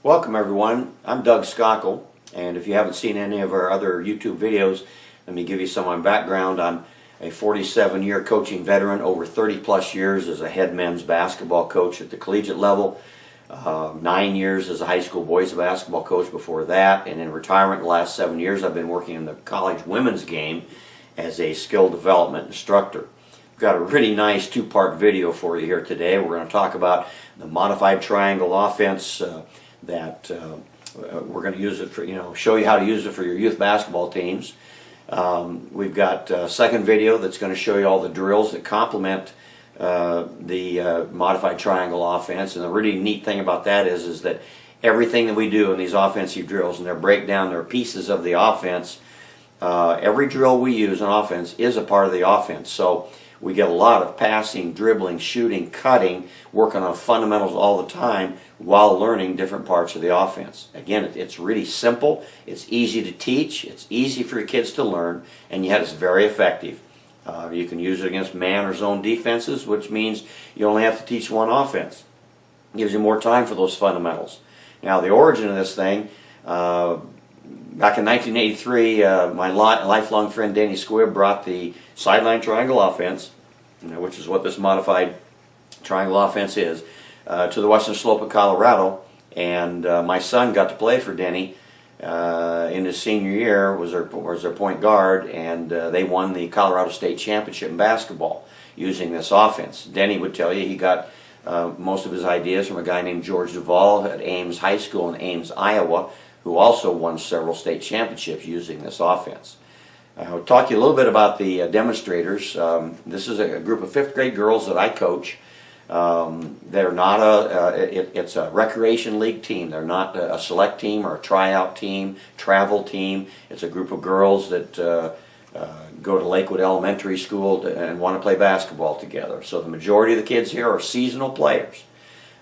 Welcome everyone, I'm Doug Skockle, and if you haven't seen any of our other YouTube videos, let me give you some of my background. I'm a 47-year coaching veteran, over 30 plus years as a head men's basketball coach at the collegiate level, 9 years as a high school boys basketball coach before that, and in retirement the last 7 years I've been working in the college women's game as a skill development instructor. We've got a really nice two-part video for you here today. We're going to talk about the modified triangle offense, that we're going to use it for, show you how to use it for your youth basketball teams. We've got a second video that's going to show you all the drills that complement the modified triangle offense. And the really neat thing about that is that everything that we do in these offensive drills, and their breakdown, they're pieces of the offense. Every drill we use on offense is a part of the offense. So we get a lot of passing, dribbling, shooting, cutting, working on fundamentals all the time while learning different parts of the offense. Again, it's really simple, it's easy to teach, it's easy for your kids to learn, and yet it's very effective. You can use it against man or zone defenses, which means you only have to teach one offense. It gives you more time for those fundamentals. Now, the origin of this thing, back in 1983, my lifelong friend Danny Squibb brought the sideline triangle offense, which is what this modified triangle offense is, to the western slope of Colorado, and my son got to play for Denny in his senior year, was their point guard, and they won the Colorado State Championship in basketball using this offense. Denny would tell you he got most of his ideas from a guy named George Duvall at Ames High School in Ames, Iowa, who also won several state championships using this offense. I'll talk to you a little bit about the demonstrators. This is a group of 5th grade girls that I coach. They're not it's a recreation league team. They're not a select team or a tryout team, travel team. It's a group of girls that go to Lakewood Elementary School and want to play basketball together. So the majority of the kids here are seasonal players.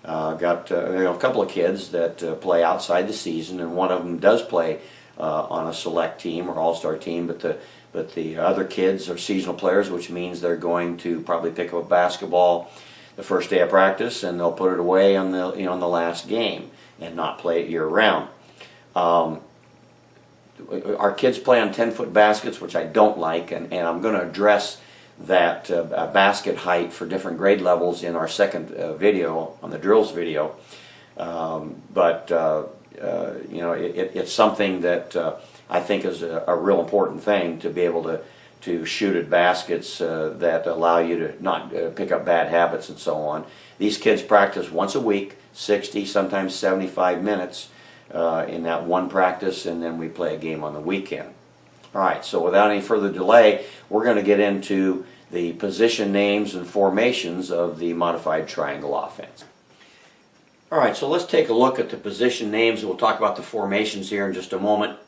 Got a couple of kids that play outside the season, and one of them does play on a select team or all-star team, but the other kids are seasonal players, which means they're going to probably pick up basketball the first day of practice, and they'll put it away on the on the last game and not play it year-round. Our kids play on 10-foot baskets, which I don't like, and I'm going to address that basket height for different grade levels in our second video, on the drills video. It's something that I think is a real important thing, to be able to shoot at baskets that allow you to not pick up bad habits and so on. These kids practice once a week, 60, sometimes 75 minutes in that one practice, and then we play a game on the weekend. Alright, so without any further delay, we're going to get into the position names and formations of the modified triangle offense. Alright, so let's take a look at the position names, and we'll talk about the formations here in just a moment.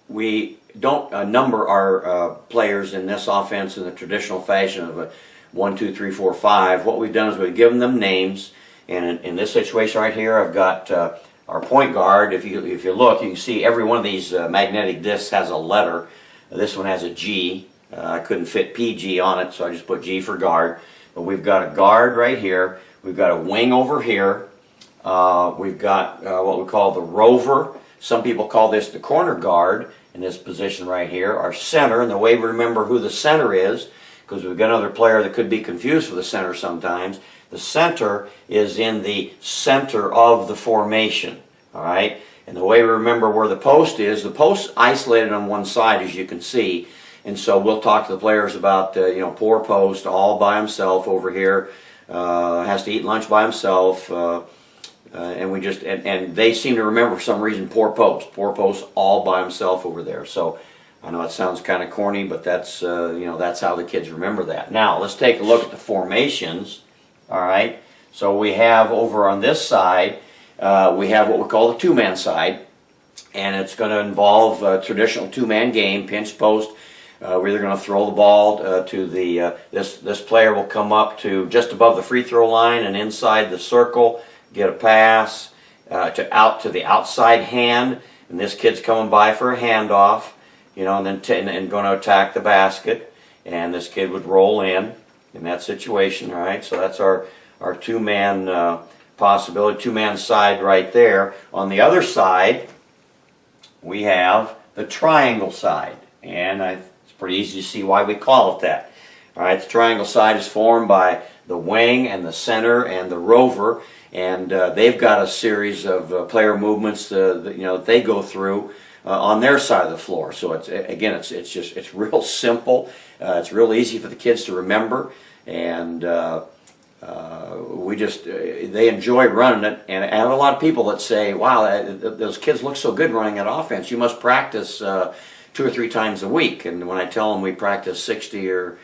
We don't number our players in this offense in the traditional fashion of a 1, 2, 3, 4, 5. What we've done is we've given them names, and in this situation right here I've got our point guard. If you look, you can see every one of these magnetic discs has a letter. This one has a G. I couldn't fit PG on it, so I just put G for guard. But we've got a guard right here. We've got a wing over here. We've got what we call the rover. Some people call this the corner guard in this position right here. Our center, and the way we remember who the center is, because we've got another player that could be confused with the center sometimes. The center is in the center of the formation, all right? And the way we remember where the post is, the post's isolated on one side, as you can see. And so we'll talk to the players about, poor post, all by himself over here, has to eat lunch by himself, and they seem to remember for some reason poor post all by himself over there. So I know it sounds kind of corny, but that's that's how the kids remember that. Now let's take a look at the formations. All right, so we have over on this side, we have what we call the two-man side, and it's going to involve a traditional two-man game, pinch post. We're either going to throw the ball to the this player will come up to just above the free throw line and inside the circle, get a pass out to the outside hand, and this kid's coming by for a handoff, and then and going to attack the basket, and this kid would roll in that situation. All right, so that's our two-man possibility, two-man side right there. On the other side, we have the triangle side, and it's pretty easy to see why we call it that. All right, the triangle side is formed by the wing and the center and the rover, and they've got a series of player movements that they go through on their side of the floor. So it's real simple. It's real easy for the kids to remember, and they enjoy running it. And I have a lot of people that say, "Wow, those kids look so good running that offense. You must practice 2 or 3 times a week." And when I tell them we practice 60 or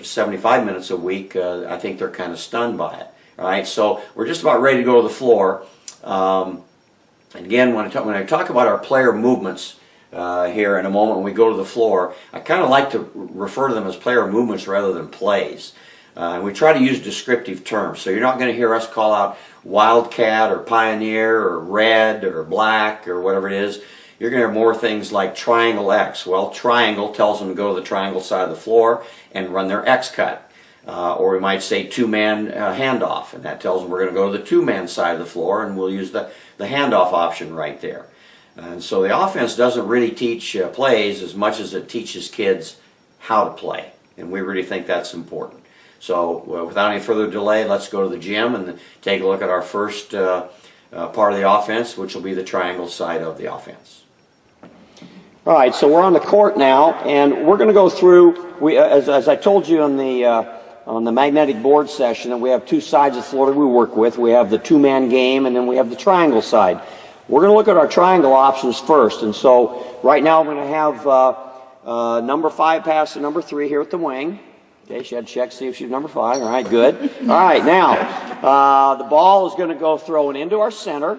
75 minutes a week, I think they're kind of stunned by it. All right, so we're just about ready to go to the floor. And again, when I talk about our player movements here in a moment when we go to the floor, I kind of like to refer to them as player movements rather than plays. And we try to use descriptive terms, so you're not going to hear us call out Wildcat or Pioneer or Red or Black or whatever it is. You're going to hear more things like Triangle X. Well, Triangle tells them to go to the triangle side of the floor and run their X cut. Or we might say two-man handoff, and that tells them we're going to go to the two-man side of the floor, and we'll use the handoff option right there. And so the offense doesn't really teach plays as much as it teaches kids how to play, and we really think that's important. So without any further delay, let's go to the gym and take a look at our first part of the offense, which will be the triangle side of the offense. All right, so we're on the court now, and we're going to go through, as I told you on the magnetic board session, that we have 2 sides of the floor that we work with. We have the two-man game, and then we have the triangle side. We're going to look at our triangle options first, and so right now we're going to have number 5 pass to number 3 here at the wing. Okay, she had to check, see if she's number 5. All right, good. All right, now, the ball is going to go thrown into our center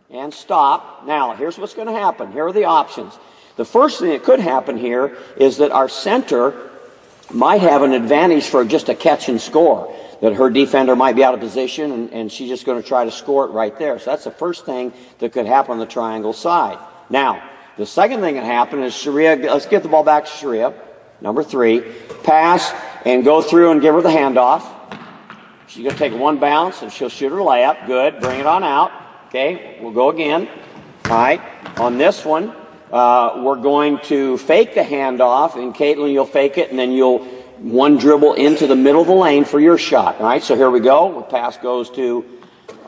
and stop. Now, here's what's going to happen. Here are the options. The first thing that could happen here is that our center might have an advantage for just a catch and score, that her defender might be out of position and she's just going to try to score it right there. So that's the first thing that could happen on the triangle side. Now, the second thing that happened is Sharia, let's get the ball back to Sharia, number 3, pass and go through and give her the handoff. She's going to take one bounce and she'll shoot her layup. Good, bring it on out. Okay, we'll go again. All right, on this one, we're going to fake the handoff, and Caitlin, you'll fake it, and then you'll one dribble into the middle of the lane for your shot. All right, so here we go. The pass goes to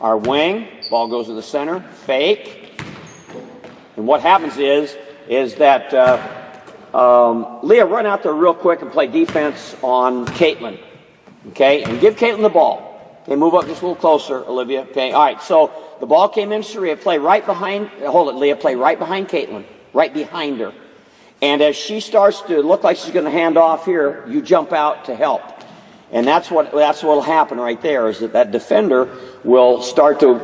our wing. Ball goes to the center. Fake. And what happens is that Leah, run out there real quick and play defense on Caitlin. Okay, and give Caitlin the ball. Okay, move up just a little closer, Olivia. Okay, all right, so the ball came in, Sharia. Play right behind, hold it, Leah. Play right behind Caitlin. Right behind her. And as she starts to look like she's going to hand off here, you jump out to help. And that's what'll happen right there, is that defender will start to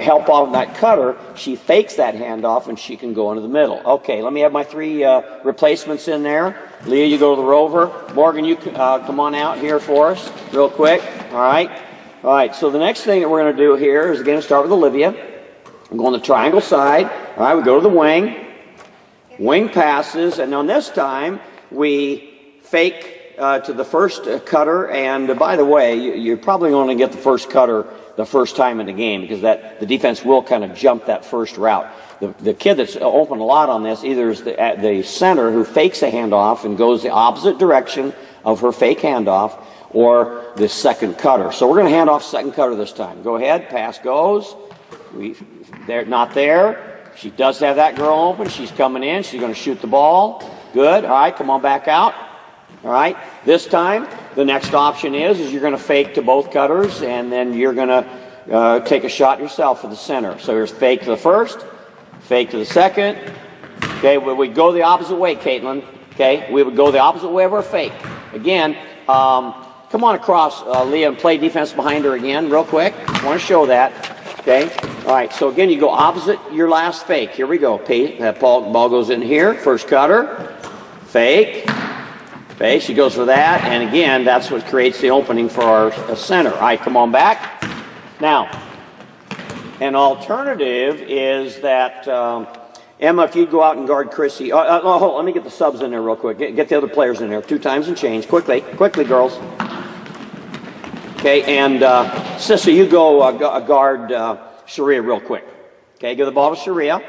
help off that cutter. She fakes that handoff and she can go into the middle. Okay, let me have my 3 replacements in there. Leah, you go to the rover. Morgan, you come on out here for us real quick. All right, so the next thing that we're going to do here is again start with Olivia. I'm going to the triangle side. All right, we go to the wing. Wing passes, and on this time, we fake to the first cutter, and by the way, you're probably going to get the first cutter the first time in the game, because the defense will kind of jump that first route. The kid that's open a lot on this either is the center who fakes a handoff and goes the opposite direction of her fake handoff, or the second cutter. So we're going to hand off second cutter this time. Go ahead, pass goes. They're not there. She does have that girl open. She's coming in. She's going to shoot the ball. Good. All right, come on back out. All right. This time, the next option is you're going to fake to both cutters, and then you're going to take a shot yourself for the center. So here's fake to the first, fake to the second. Okay, we go the opposite way, Caitlin. Okay, we would go the opposite way of our fake. Again, come on across, Leah, and play defense behind her again real quick. I want to show that. Okay, all right, so again, you go opposite your last fake. Here we go. That ball goes in here. First cutter, fake, she goes for that, and again, that's what creates the opening for our center. All right, come on back. Now, an alternative is that, Emma, if you'd go out and guard Chrissy. Hold on, let me get the subs in there real quick. Get the other players in there. 2 times and change. Quickly, girls. Okay, and Sissy, you go guard Sharia real quick. Okay, give the ball to Sharia.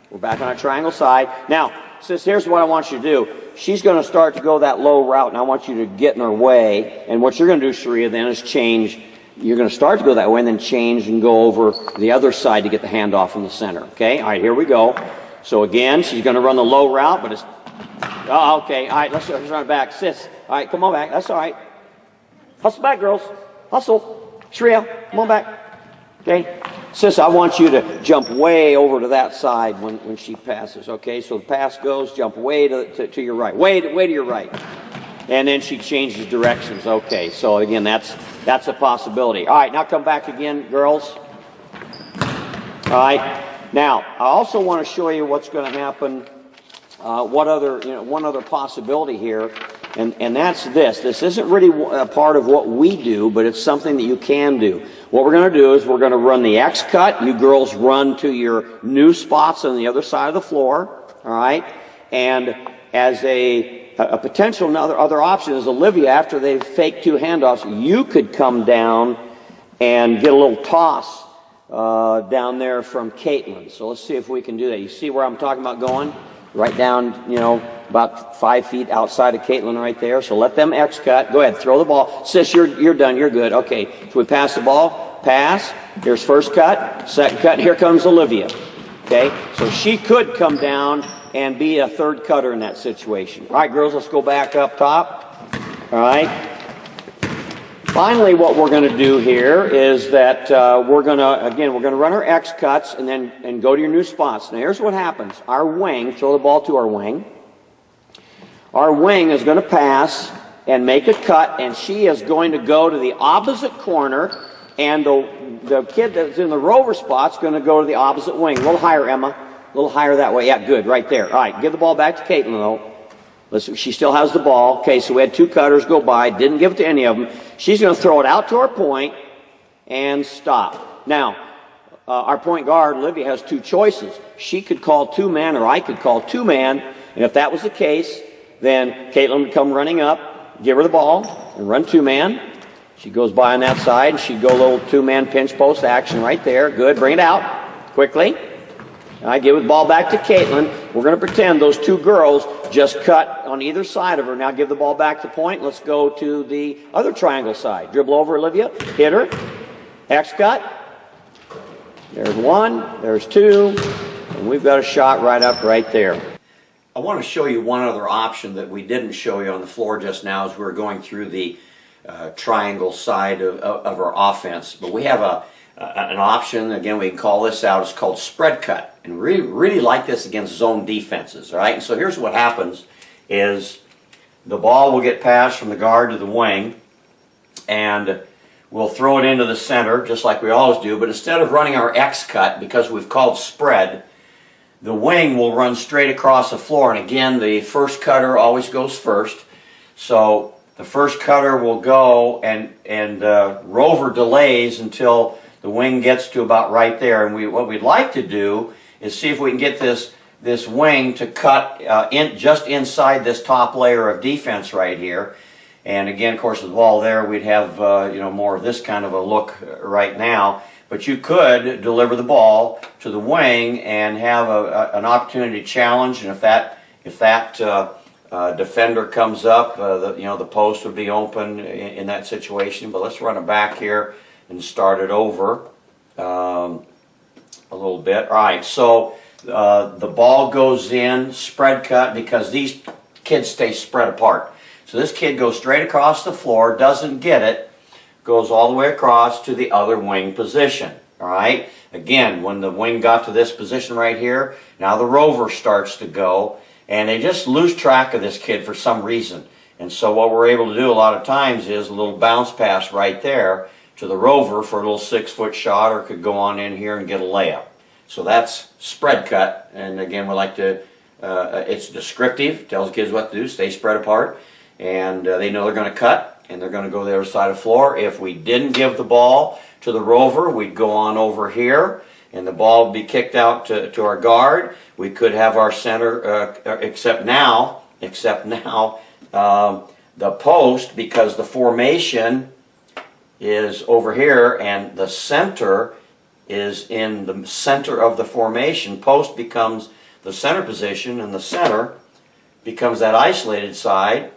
We're back on our triangle side. Now, Sis, here's what I want you to do. She's going to start to go that low route, and I want you to get in her way. And what you're going to do, Sharia, then is change. You're going to start to go that way and then change and go over the other side to get the handoff in the center. Okay? All right, here we go. So again, she's going to run the low route, but it's... Oh, okay. All right, let's run it back. Sis, all right, come on back. That's all right. Hustle back, girls. Hustle. Sharia, come on back. Okay? Sis, I want you to jump way over to that side when she passes. Okay? So the pass goes, jump way to your right. Way to your right. And then she changes directions. Okay, so again, that's a possibility. All right, now come back again, girls. All right. Now, I also want to show you what's going to happen. One other possibility here, and that's this. This isn't really a part of what we do, but it's something that you can do. What we're going to do is we're going to run the X cut. You girls run to your new spots on the other side of the floor. All right, and as a potential other option is Olivia, after they've faked two handoffs, you could come down and get a little toss down there from Caitlin. So let's see if we can do that. You see where I'm talking about going? Right down, about 5 feet outside of Caitlin right there. So let them X cut. Go ahead, throw the ball. Sis, you're done. You're good. Okay, so we pass the ball. Pass. Here's first cut, second cut. Here comes Olivia. Okay, so she could come down and be a third cutter in that situation. All right, girls, let's go back up top. All right. Finally, what we're going to do here is that we're going to run our X cuts and go to your new spots. Now, here's what happens. Our wing, throw the ball to our wing. Our wing is going to pass and make a cut, and she is going to go to the opposite corner, and the kid that's in the rover spot's going to go to the opposite wing. A little higher, Emma. A little higher that way. Yeah, good, right there. All right, give the ball back to Caitlin, though. Listen, she still has the ball. Okay, so we had two cutters go by. Didn't give it to any of them. She's going to throw it out to our point and stop. Now, our point guard, Olivia, has two choices. She could call two-man, or I could call two-man. And if that was the case, then Caitlin would come running up, give her the ball, and run two-man. She goes by on that side, and she'd go a little two-man pinch post action right there. Good, bring it out quickly. I give the ball back to Caitlin. We're going to pretend those two girls just cut on either side of her. Now give the ball back to point. Let's go to the other triangle side. Dribble over Olivia. Hit her. X cut. There's one. There's two. And we've got a shot right there. I want to show you one other option that we didn't show you on the floor just now as we were going through the triangle side of our offense. But we have an option, again, we can call this out, it's called spread cut. And really like this against zone defenses, all right? And so here's what happens is the ball will get passed from the guard to the wing, and we'll throw it into the center, just like we always do, but instead of running our X cut, because we've called spread, the wing will run straight across the floor. And again, the first cutter always goes first. So the first cutter will go and rover delays until the wing gets to about right there, and what we'd like to do is see if we can get this wing to cut just inside this top layer of defense right here. And again, of course, with the ball there, we'd have more of this kind of a look right now. But you could deliver the ball to the wing and have an opportunity to challenge, and if that defender comes up, the post would be open in that situation. But let's run it back here and start it over a little bit. All right, so the ball goes in, spread cut, because these kids stay spread apart. So this kid goes straight across the floor, doesn't get it, goes all the way across to the other wing position. All right, again, when the wing got to this position right here, now the rover starts to go, and they just lose track of this kid for some reason. And so what we're able to do a lot of times is a little bounce pass right there to the rover for a little 6-foot shot, or could go on in here and get a layup. So that's spread cut, and again, we like to, it's descriptive, tells kids what to do, stay spread apart, and they know they're going to cut, and they're going to go to the other side of the floor. If we didn't give the ball to the rover, we'd go on over here, and the ball would be kicked out to our guard. We could have our center, except now, the post, because the formation is over here, and the center is in the center of the formation. Post becomes the center position, and the center becomes that isolated side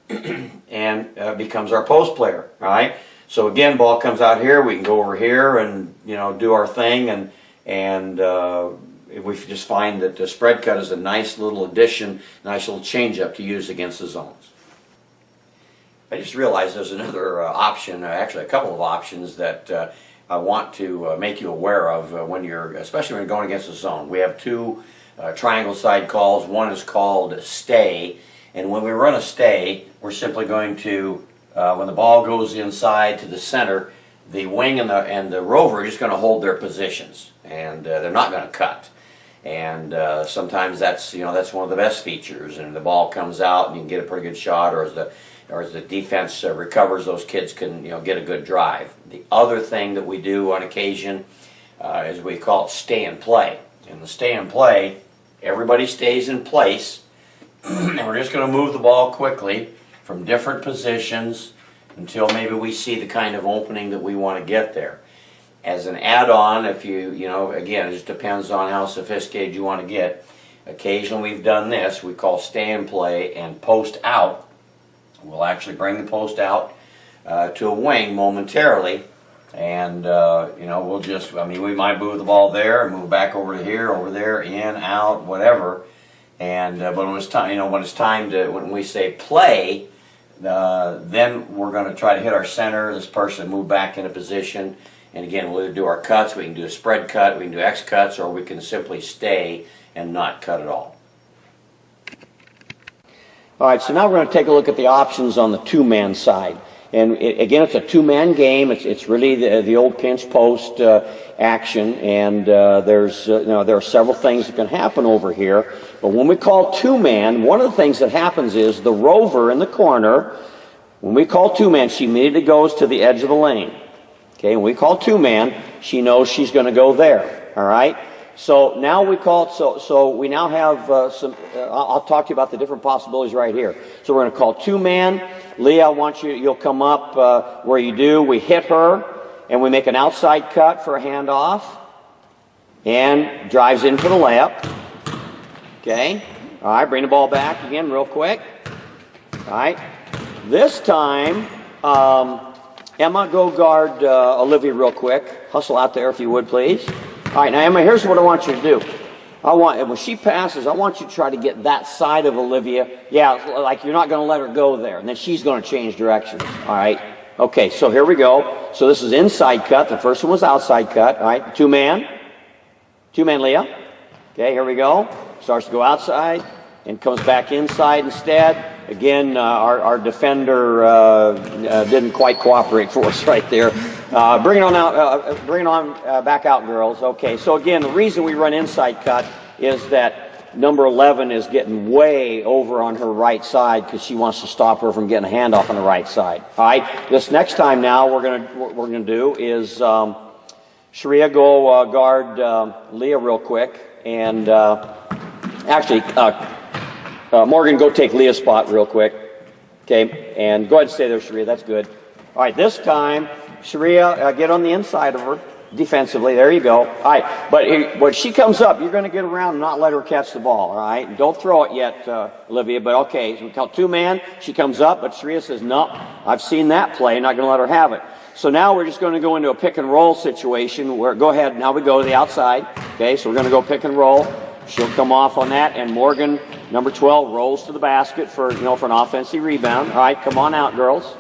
and becomes our post player. All right. So again, ball comes out here. We can go over here and do our thing, and we just find that the spread cut is a nice little addition, nice little change-up to use against the zones. I just realized there's another option, actually a couple of options that I want to make you aware of especially when you're going against the zone. We have two triangle side calls. One is called stay, and when we run a stay, we're simply going to, when the ball goes inside to the center, the wing and the rover are just going to hold their positions, and they're not going to cut. And sometimes that's one of the best features. And the ball comes out, and you can get a pretty good shot, or as the defense recovers, those kids can get a good drive. The other thing that we do on occasion is we call it stay and play. In the stay and play, everybody stays in place, and we're just going to move the ball quickly from different positions until maybe we see the kind of opening that we want to get there. As an add-on, if again, it just depends on how sophisticated you want to get. Occasionally we've done this, we call stay and play and post out. We'll actually bring the post out to a wing momentarily, and we'll just, we might move the ball there and move back over to here, over there, in, out, whatever. And but when it's time, when we say play, then we're going to try to hit our center, this person move back into position. And again, we'll either do our cuts, we can do a spread cut, we can do X cuts, or we can simply stay and not cut at all. All right, so now we're going to take a look at the options on the two-man side. And again, it's a two-man game. It's really the old pinch post action, and there are several things that can happen over here. But when we call two-man, one of the things that happens is the rover in the corner. When we call two-man, she immediately goes to the edge of the lane. Okay, when we call two-man, she knows she's going to go there. All right. So now we call it, so we now have some, I'll talk to you about the different possibilities right here. So we're going to call two-man. Leah, I want you'll come up where you do. We hit her, and we make an outside cut for a handoff, and drives in for the layup. Okay. All right, bring the ball back again real quick. All right. This time, Emma, go guard Olivia real quick. Hustle out there if you would, please. All right, now Emma, here's what I want you to do. When she passes, I want you to try to get that side of Olivia. Yeah, like you're not going to let her go there, and then she's going to change directions. All right. Okay, so here we go. So this is inside cut. The first one was outside cut. All right, two-man. Two-man, Leah. Okay, here we go. Starts to go outside and comes back inside instead. Again, our defender didn't quite cooperate for us right there. Bring it on out. Bring it on back out, girls. Okay. So again, the reason we run inside cut is that number 11 is getting way over on her right side because she wants to stop her from getting a handoff on the right side. All right. This next time now, what we're gonna do is Sharia go guard Leah real quick, and actually. Morgan, go take Leah's spot real quick. Okay, and go ahead and stay there, Sharia. That's good. All right, this time, Sharia, get on the inside of her defensively. There you go. All right, but when she comes up, you're going to get around and not let her catch the ball. All right, don't throw it yet, Olivia. But okay, so we call two-man. She comes up, but Sharia says, "No, I've seen that play. Not going to let her have it." So now we're just going to go into a pick and roll situation where go ahead. Now we go to the outside. Okay, so we're going to go pick and roll. She'll come off on that, and Morgan, number 12, rolls to the basket for an offensive rebound. All right, come on out, girls.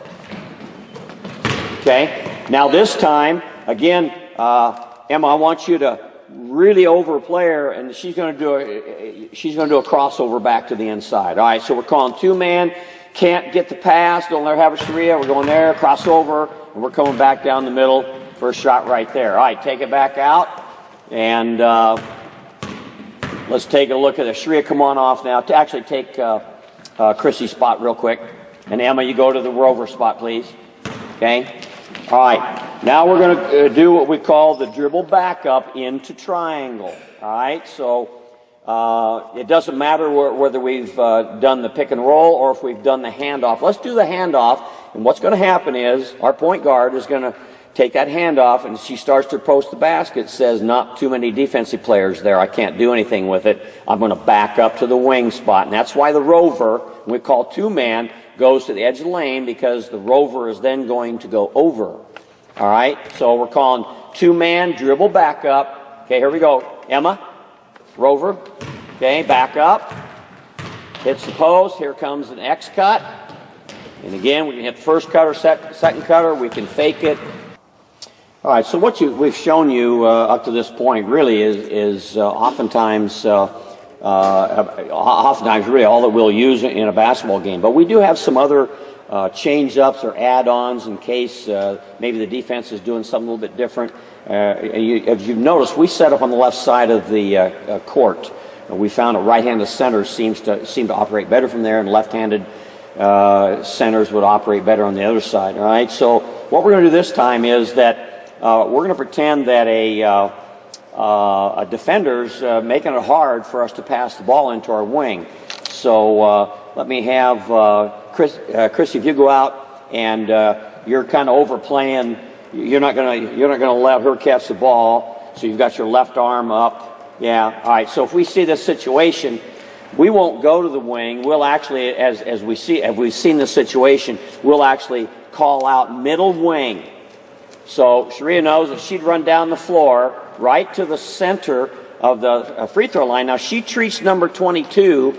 Okay. Now this time, again, Emma, I want you to really overplay her, and she's going to do a crossover back to the inside. All right, so we're calling two-man. Can't get the pass. Don't let her have a Sharia. We're going there, crossover, and we're coming back down the middle for a shot right there. All right, take it back out, and let's take a look at it. Sharia, come on off now. To actually take Chrissy's spot real quick. And Emma, you go to the rover spot, please. Okay? All right. Now we're going to do what we call the dribble backup into triangle. All right? So it doesn't matter whether we've done the pick and roll or if we've done the handoff. Let's do the handoff. And what's going to happen is our point guard is going to take that hand off, and she starts to approach the basket. It says not too many defensive players there. I can't do anything with it. I'm going to back up to the wing spot. And that's why the rover, we call two-man, goes to the edge of the lane, because the rover is then going to go over. All right? So we're calling two-man, dribble back up. Okay, here we go. Emma, rover. Okay, back up. Hits the post. Here comes an X cut. And again, we can hit the first cutter, second cutter. We can fake it. All right, so what we've shown you up to this point really is oftentimes really all that we'll use in a basketball game. But we do have some other change-ups or add-ons in case maybe the defense is doing something a little bit different. As you've noticed, we set up on the left side of the court. We found that right-handed centers seem to operate better from there, and left-handed centers would operate better on the other side. All right, so what we're going to do this time is that we're going to pretend that a defender's making it hard for us to pass the ball into our wing. So let me have Chris, if you go out and you're kind of overplaying. You're not going to let her catch the ball. So you've got your left arm up. Yeah. All right. So if we see this situation, we won't go to the wing. We'll actually, as we've seen this situation, we'll actually call out middle wing. So Sharia knows that she'd run down the floor right to the center of the free throw line. Now she treats number 22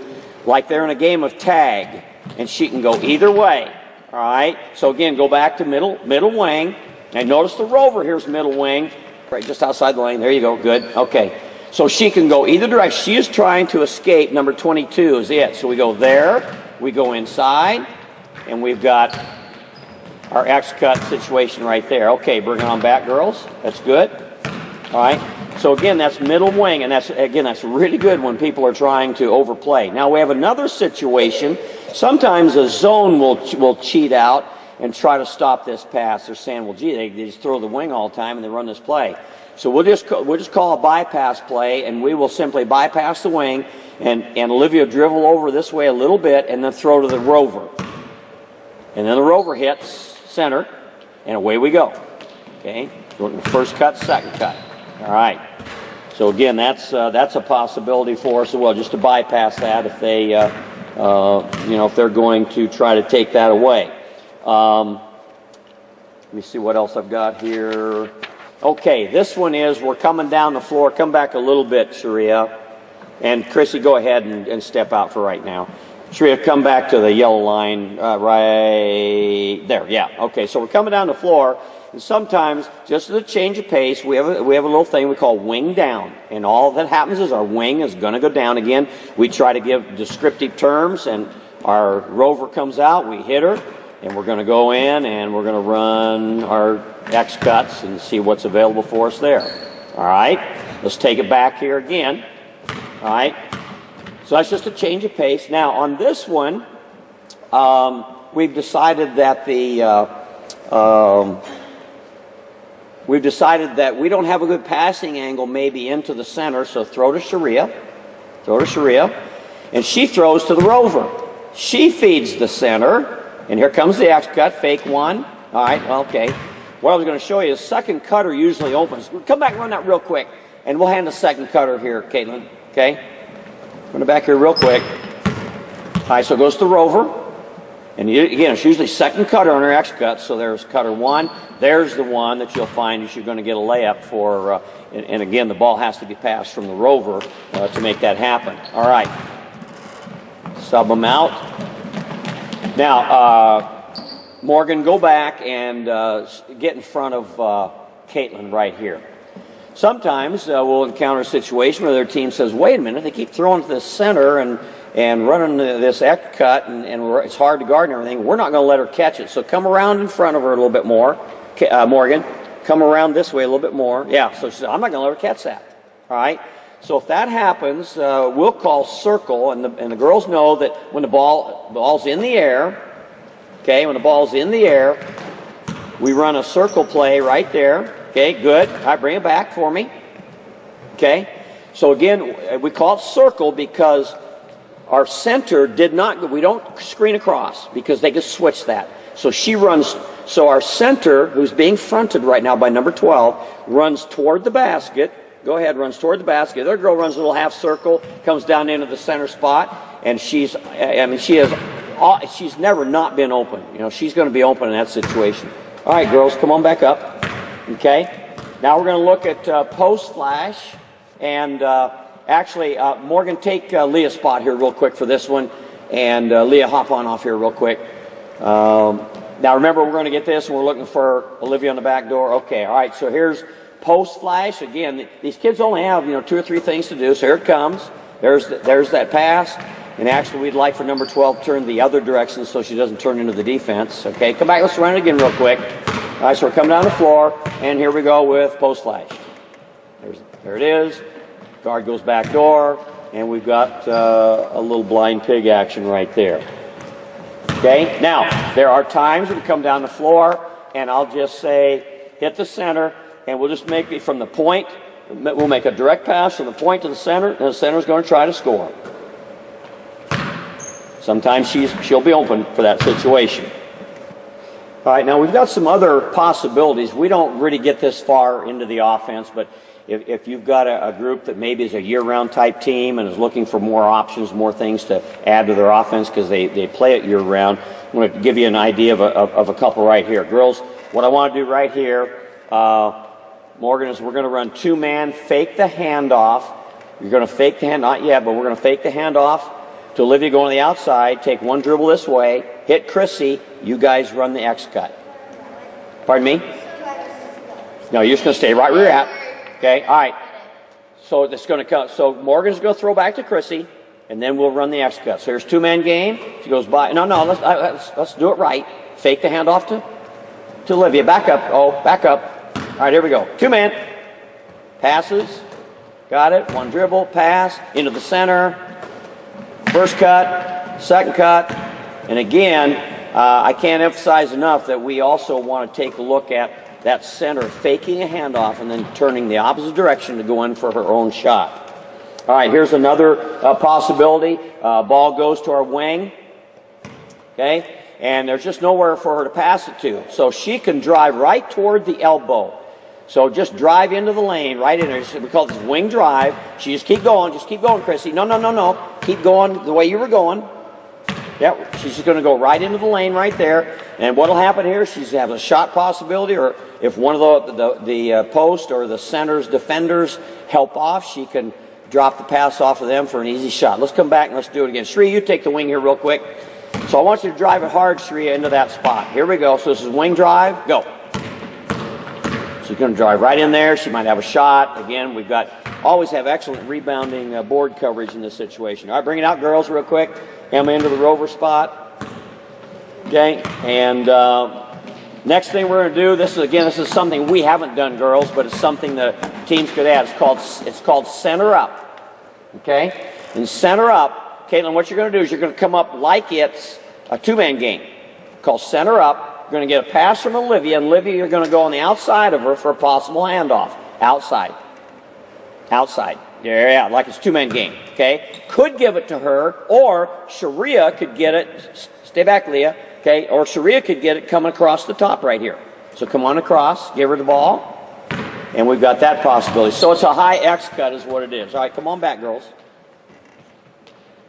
like they're in a game of tag, and she can go either way. All right. So again, go back to middle wing, and notice the rover here's middle wing, right just outside the lane. There you go. Good. Okay. So she can go either direction. She is trying to escape. Number 22 is it. So we go there, we go inside, and we've got our X-cut situation right there. Okay, bring it on back, girls. That's good. All right. So again, that's middle wing, and that's really good when people are trying to overplay. Now we have another situation. Sometimes a zone will cheat out and try to stop this pass. They're saying, well, gee, they just throw the wing all the time and they run this play. So we'll just call a bypass play, and we will simply bypass the wing, and Olivia dribble over this way a little bit, and then throw to the rover. And then the rover hits center, and away we go. Okay, first cut, second cut. All right. So again, that's a possibility for us as well, just to bypass that if they, if they're going to try to take that away. Let me see what else I've got here. Okay, this one is we're coming down the floor. Come back a little bit, Sharia. And Chrissy, go ahead and step out for right now. Sharia, come back to the yellow line right there. Yeah, okay, so we're coming down the floor. And sometimes, just as a change of pace, we have a little thing we call wing down. And all that happens is our wing is going to go down again. We try to give descriptive terms, and our rover comes out. We hit her, and we're going to go in, and we're going to run our X cuts and see what's available for us there. All right, let's take it back here again. All right, so that's just a change of pace. Now, on this one, we've decided that we don't have a good passing angle maybe into the center, so throw to Sharia. And she throws to the rover. She feeds the center, and here comes the X cut, fake one. All right, okay. What I was going to show you is second cutter usually opens. Come back and run that real quick, and we'll hand the second cutter here, Caitlin. Okay? Run it back here real quick. All right, so it goes to the rover. And again, it's usually second cutter on her X cut, so there's cutter one. There's the one that you'll find you're going to get a layup for. And again, the ball has to be passed from the rover to make that happen. All right. Sub them out. Now, Morgan, go back and get in front of Caitlin right here. Sometimes we'll encounter a situation where their team says, wait a minute, they keep throwing to the center and running this X cut, and it's hard to guard and everything. We're not going to let her catch it. So come around in front of her a little bit more. Morgan, come around this way a little bit more. Yeah, so she said, I'm not going to let her catch that. All right? So if that happens, we'll call circle, and the girls know that when the ball's in the air, okay, when the ball's in the air, we run a circle play right there. Okay, good. All right, bring it back for me. Okay, so again, we call it circle because our center did not, we don't screen across because they can switch that. So she runs, so our center, who's being fronted right now by number 12, runs toward the basket. Go ahead, runs toward the basket. The other girl runs a little half circle, comes down into the center spot, and she's never not been open. You know, she's going to be open in that situation. All right, girls, come on back up. Okay. Now we're going to look at post flash, and actually, Morgan, take Leah's spot here real quick for this one, and Leah, hop on off here real quick. Now remember, we're going to get this, and we're looking for Olivia on the back door. Okay, all right, so here's post flash. Again, these kids only have, 2 or 3 things to do, so here it comes. There's that pass, and actually we'd like for number 12 to turn the other direction so she doesn't turn into the defense. Okay, come back, let's run it again real quick. All right, so we're coming down the floor, and here we go with post flash. There it is. Guard goes back door, and we've got a little blind pig action right there. Okay, now, there are times when we come down the floor, and I'll just say, hit the center, and we'll just make it from the point. We'll make a direct pass from the point to the center, and the center's going to try to score. Sometimes she'll be open for that situation. All right, now we've got some other possibilities. We don't really get this far into the offense, but if you've got a group that maybe is a year-round type team and is looking for more options, more things to add to their offense because they play it year-round, I'm going to give you an idea of a couple right here. Girls, what I want to do right here, Morgan, is we're going to run 2-man, fake the handoff. You're going to fake the hand, not yet, but we're going to fake the handoff to Olivia going to the outside, take one dribble this way, hit Chrissy, you guys run the X-cut. Pardon me? No, you're just going to stay right where you're at. Okay, all right. So it's going to come. So Morgan's going to throw back to Chrissy, and then we'll run the X-cut. So here's 2-man game. She goes by. No, let's do it right. Fake the handoff to Olivia. Back up. Oh, back up. All right, here we go. 2-man. Passes. Got it. One dribble. Pass. Into the center. First cut. Second cut. And again, I can't emphasize enough that we also want to take a look at that center faking a handoff and then turning the opposite direction to go in for her own shot. All right, here's another possibility. Ball goes to our wing. Okay, and there's just nowhere for her to pass it to. So she can drive right toward the elbow. So just drive into the lane, right in there. We call this wing drive. She just keep going, Chrissy. No. Keep going the way you were going. Yep, she's just going to go right into the lane right there. And what will happen here, she's having a shot possibility, or if one of the post or the center's defenders help off, she can drop the pass off of them for an easy shot. Let's come back and let's do it again. Shreya, you take the wing here real quick. So I want you to drive it hard, Shreya, into that spot. Here we go. So this is wing drive. Go. She's going to drive right in there. She might have a shot. Again, we've got always have excellent rebounding board coverage in this situation. All right, bring it out, girls, real quick. Emma into the rover spot. Okay, and next thing we're going to do, this is something we haven't done, girls, but it's something that teams could add. It's called center up. Okay, and center up, Caitlin, what you're going to do is you're going to come up like it's a 2-man game. Called center up. You're going to get a pass from Olivia, and Olivia, you're going to go on the outside of her for a possible handoff. Outside. Yeah, like it's 2-man game. Okay, could give it to her, or Sharia could get it. Stay back, Leah. Okay, or Sharia could get it coming across the top right here. So come on across, give her the ball, and we've got that possibility. So it's a high X cut is what it is. All right, come on back, girls.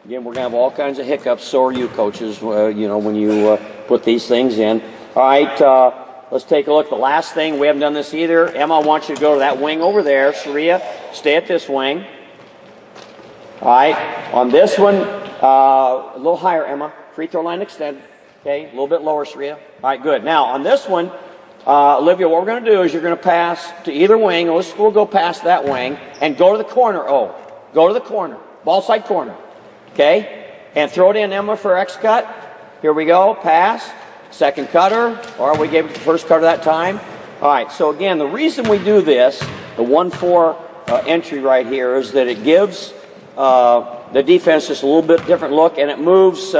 Again, we're going to have all kinds of hiccups. So are you, coaches, when you put these things in. All right, let's take a look. The last thing, we haven't done this either. Emma, I want you to go to that wing over there. Sharia, stay at this wing. All right, on this one, a little higher, Emma. Free throw line extend. Okay, a little bit lower, Sharia. All right, good. Now, on this one, Olivia, what we're going to do is you're going to pass to either wing. We'll go past that wing and go to the corner. Oh, go to the corner. Ball side corner. Okay, and throw it in, Emma, for X cut. Here we go. Pass. Second cutter, or we gave it the first cutter that time. All right, so again, the reason we do this, the 1-4 entry right here, is that it gives the defense just a little bit different look, and it moves,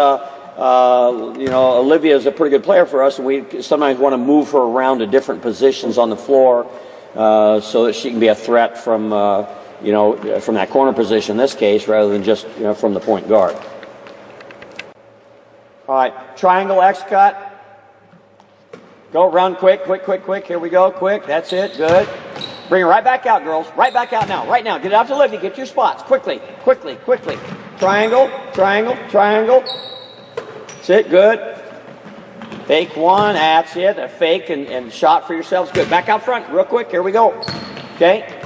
Olivia is a pretty good player for us, and we sometimes want to move her around to different positions on the floor so that she can be a threat from that corner position in this case, rather than just from the point guard. All right, triangle X cut. Go, run, quick, quick, quick, quick. Here we go, quick. That's it, good. Bring it right back out, girls. Right back out now, right now. Get it out to Livy. Get your spots. Quickly, quickly, quickly. Triangle, triangle, triangle. That's it, good. Fake one, that's it. A fake and shot for yourselves. Good. Back out front, real quick. Here we go. Okay.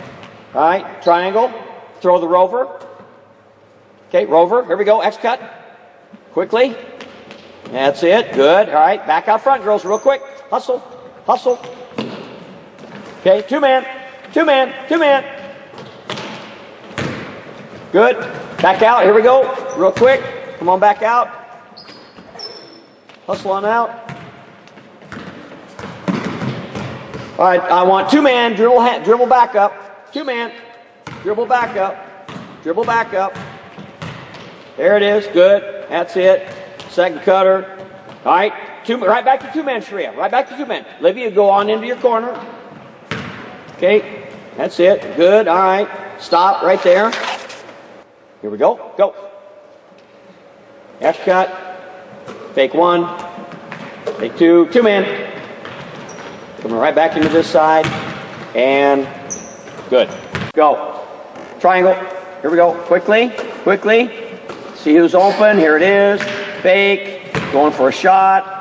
All right, triangle. Throw the rover. Okay, rover. Here we go. X cut. Quickly. That's it. Good. All right, back out front, girls, real quick. Hustle. Hustle. Okay, two man. Two man. Two man. Good. Back out. Here we go. Real quick. Come on back out. Hustle on out. All right, I want two man. Dribble back up. Two man. Dribble back up. Dribble back up. There it is. Good. That's it. Second cutter. All right. Right back to two man, Shreya. Right back to two man. Livia, go on into your corner. Okay. That's it. Good. All right. Stop right there. Here we go. Go. X cut. Fake one. Fake two. Two man. Coming right back into this side. And good. Go. Triangle. Here we go. Quickly. Quickly. See who's open. Here it is. Fake. Going for a shot.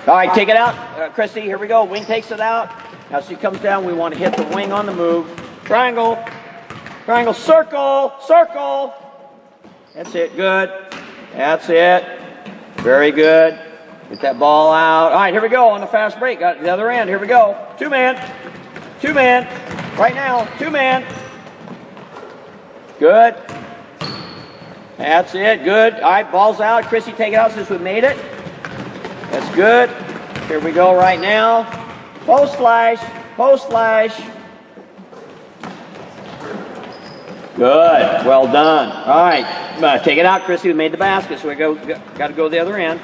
All right, take it out. Christy, here we go. Wing takes it out. Now she comes down. We want to hit the wing on the move. Triangle. Triangle. Circle. Circle. That's it. Good. That's it. Very good. Get that ball out. All right, here we go on the fast break. Got the other end. Here we go. Two man. Two man. Right now. Two man. Good. That's it. Good. All right, ball's out. Chrissy, take it out since we made it. That's good. Here we go right now. Post flash. Post flash. Good. Well done. All right. Take it out, Chrissy. We made the basket, so we got to go the other end.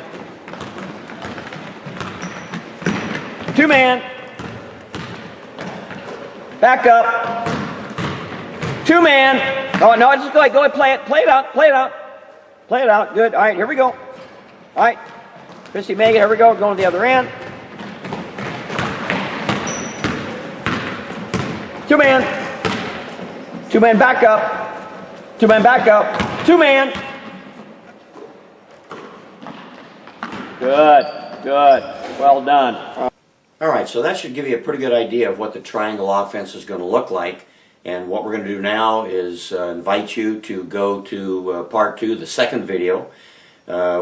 Two man. Back up. Two man. Oh, no, just go ahead, play it. Play it out. Play it out. Play it out. Good. All right, here we go. All right. Chrissy, Megan, here we go. Going to the other end. Two man. Two man back up. Two man back up. Two man. Good. Good. Well done. All right, so that should give you a pretty good idea of what the triangle offense is going to look like. And what we're going to do now is invite you to go to part 2, the second video,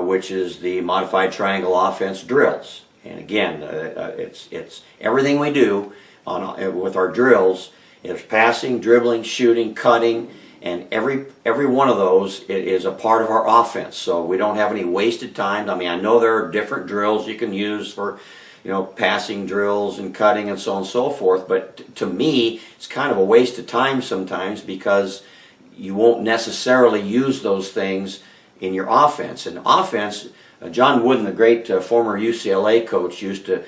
which is the modified triangle offense drills. And again, it's everything we do with our drills is passing, dribbling, shooting, cutting, and every one of those is a part of our offense. So we don't have any wasted time. I mean, I know there are different drills you can use for, you know, passing drills and cutting and so on and so forth, but to me it's kind of a waste of time sometimes because you won't necessarily use those things in your offense. And offense, John Wooden, the great former UCLA coach, used to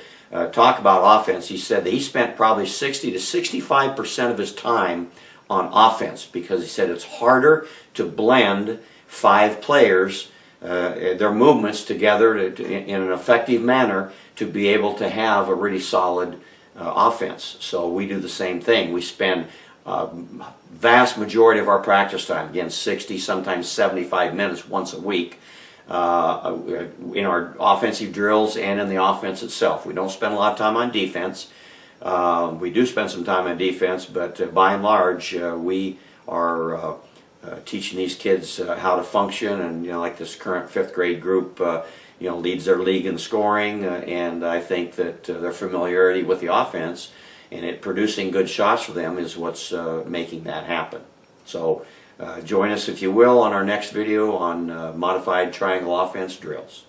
talk about offense. He said that he spent probably 60 to 65% of his time on offense because he said it's harder to blend 5 players, their movements together in an effective manner to be able to have a really solid offense. So we do the same thing. We spend vast majority of our practice time, again 60, sometimes 75 minutes once a week, in our offensive drills and in the offense itself. We don't spend a lot of time on defense. We do spend some time on defense, but by and large we are teaching these kids how to function, and you know, like this current 5th grade group you know, leads their league in scoring, and I think that their familiarity with the offense and it producing good shots for them is what's making that happen. So join us, if you will, on our next video on modified triangle offense drills.